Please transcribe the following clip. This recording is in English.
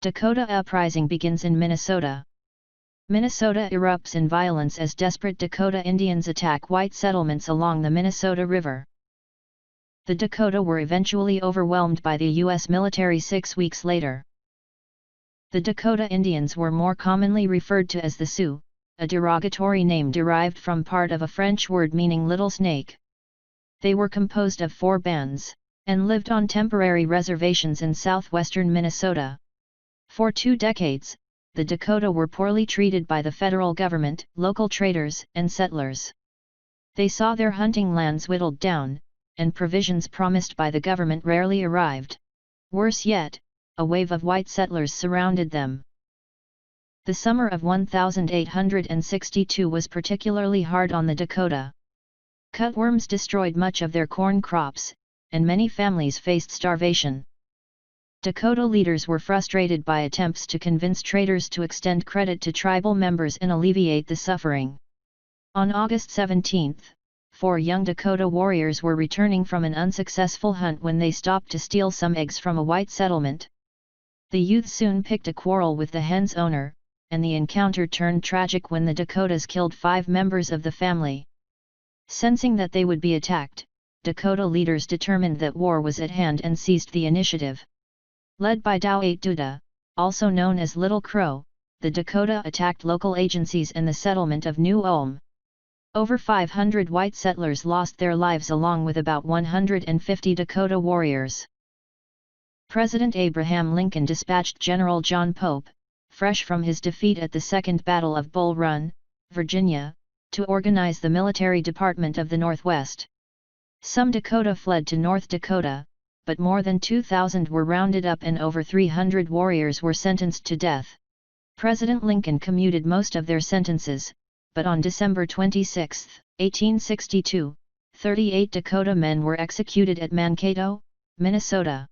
Dakota uprising begins in Minnesota. Minnesota erupts in violence as desperate Dakota Indians attack white settlements along the Minnesota River. The Dakota were eventually overwhelmed by the U.S. military 6 weeks later. The Dakota Indians were more commonly referred to as the Sioux, a derogatory name derived from part of a French word meaning little snake. They were composed of 4 bands, and lived on temporary reservations in southwestern Minnesota. For 2 decades, the Dakota were poorly treated by the federal government, local traders, and settlers. They saw their hunting lands whittled down, and provisions promised by the government rarely arrived. Worse yet, a wave of white settlers surrounded them. The summer of 1862 was particularly hard on the Dakota. Cutworms destroyed much of their corn crops, and many families faced starvation. Dakota leaders were frustrated by attempts to convince traders to extend credit to tribal members and alleviate the suffering. On August 17, 4 young Dakota warriors were returning from an unsuccessful hunt when they stopped to steal some eggs from a white settlement. The youth soon picked a quarrel with the hen's owner, and the encounter turned tragic when the Dakotas killed 5 members of the family. Sensing that they would be attacked, Dakota leaders determined that war was at hand and seized the initiative. Led by Douwe Duda, also known as Little Crow, the Dakota attacked local agencies and the settlement of New Ulm. Over 500 white settlers lost their lives along with about 150 Dakota warriors. President Abraham Lincoln dispatched General John Pope, fresh from his defeat at the Second Battle of Bull Run, Virginia, to organize the military department of the Northwest. Some Dakota fled to North Dakota, but more than 2,000 were rounded up and over 300 warriors were sentenced to death. President Lincoln commuted most of their sentences, but on December 26, 1862, 38 Dakota men were executed at Mankato, Minnesota.